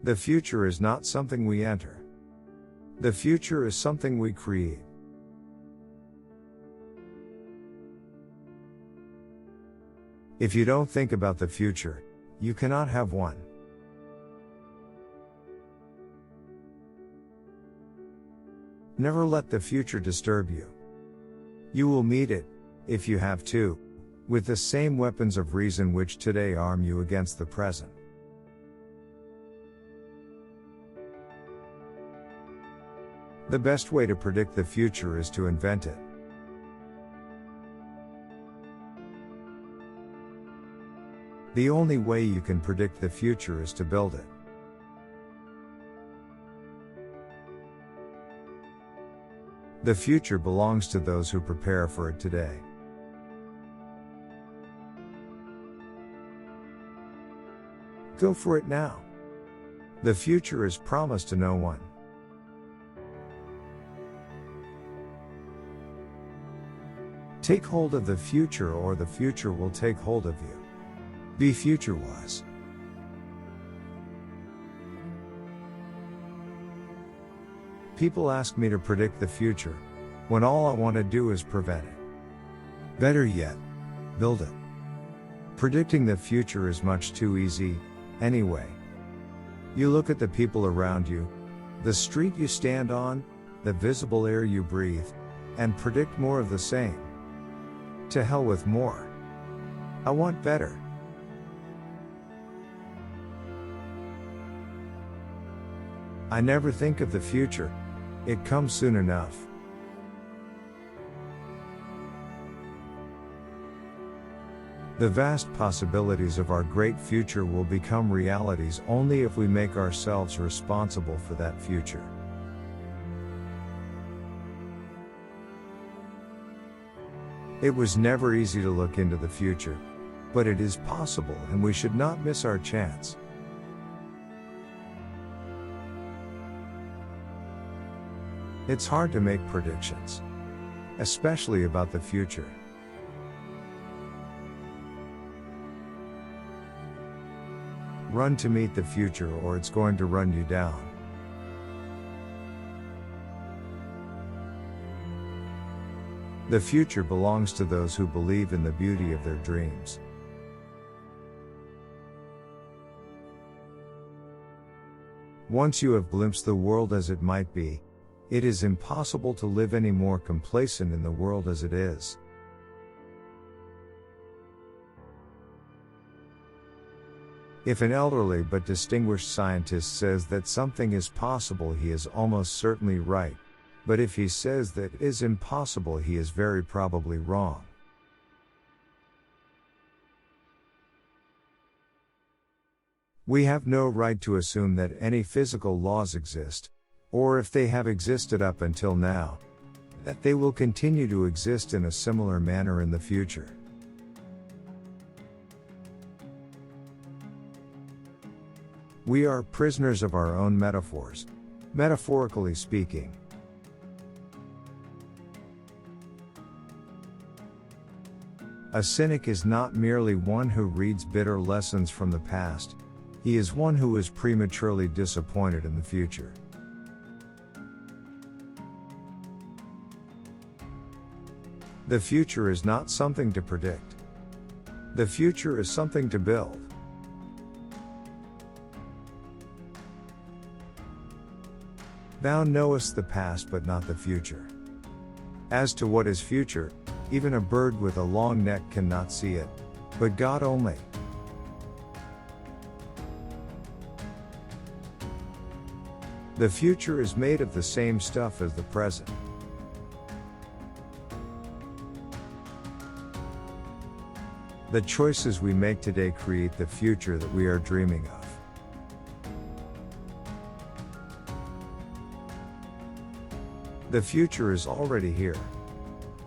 The future is not something we enter. The future is something we create. If you don't think about the future, you cannot have one. Never let the future disturb you. You will meet it, if you have to, with the same weapons of reason which today arm you against the present. The best way to predict the future is to invent it. The only way you can predict the future is to build it. The future belongs to those who prepare for it today. Go for it now. The future is promised to no one. Take hold of the future, or the future will take hold of you. Be future-wise. People ask me to predict the future, when all I want to do is prevent it. Better yet, build it. Predicting the future is much too easy, anyway. You look at the people around you, the street you stand on, the visible air you breathe, and predict more of the same. To hell with more. I want better. I never think of the future. It comes soon enough. The vast possibilities of our great future will become realities only if we make ourselves responsible for that future. It was never easy to look into the future, but it is possible, and we should not miss our chance. It's hard to make predictions, especially about the future. Run to meet the future, or it's going to run you down. The future belongs to those who believe in the beauty of their dreams. Once you have glimpsed the world as it might be, it is impossible to live any more complacent in the world as it is. If an elderly but distinguished scientist says that something is possible, he is almost certainly right, but if he says that it is impossible, he is very probably wrong. We have no right to assume that any physical laws exist, or if they have existed up until now, that they will continue to exist in a similar manner in the future. We are prisoners of our own metaphors, metaphorically speaking. A cynic is not merely one who reads bitter lessons from the past, he is one who is prematurely disappointed in the future. The future is not something to predict. The future is something to build. Thou knowest the past but not the future. As to what is future, even a bird with a long neck cannot see it, but God only. The future is made of the same stuff as the present. The choices we make today create the future that we are dreaming of. The future is already here.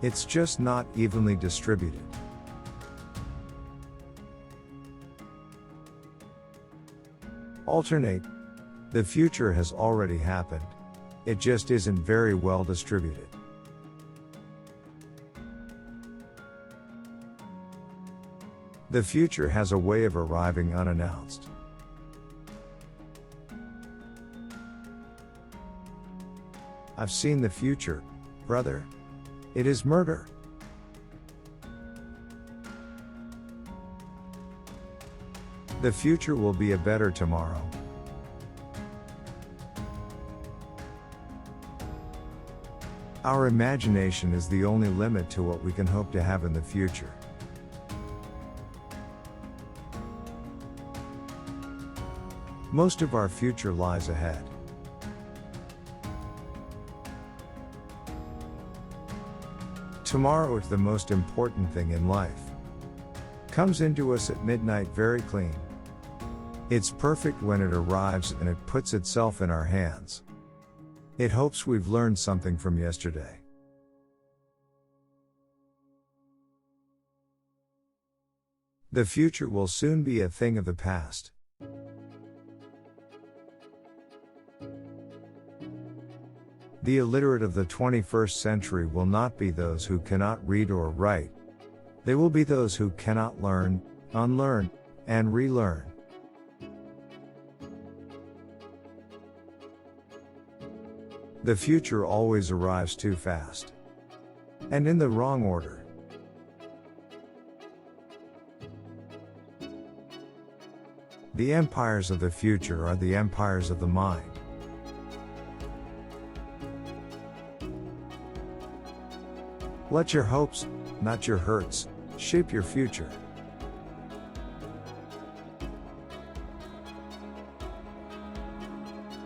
It's just not evenly distributed. Alternate. The future has already happened. It just isn't very well distributed. The future has a way of arriving unannounced. I've seen the future, brother. It is murder. The future will be a better tomorrow. Our imagination is the only limit to what we can hope to have in the future. Most of our future lies ahead. Tomorrow is the most important thing in life. Comes into us at midnight very clean. It's perfect when it arrives and it puts itself in our hands. It hopes we've learned something from yesterday. The future will soon be a thing of the past. The illiterate of the 21st century will not be those who cannot read or write. They will be those who cannot learn, unlearn, and relearn. The future always arrives too fast. And in the wrong order. The empires of the future are the empires of the mind. Let your hopes, not your hurts, shape your future.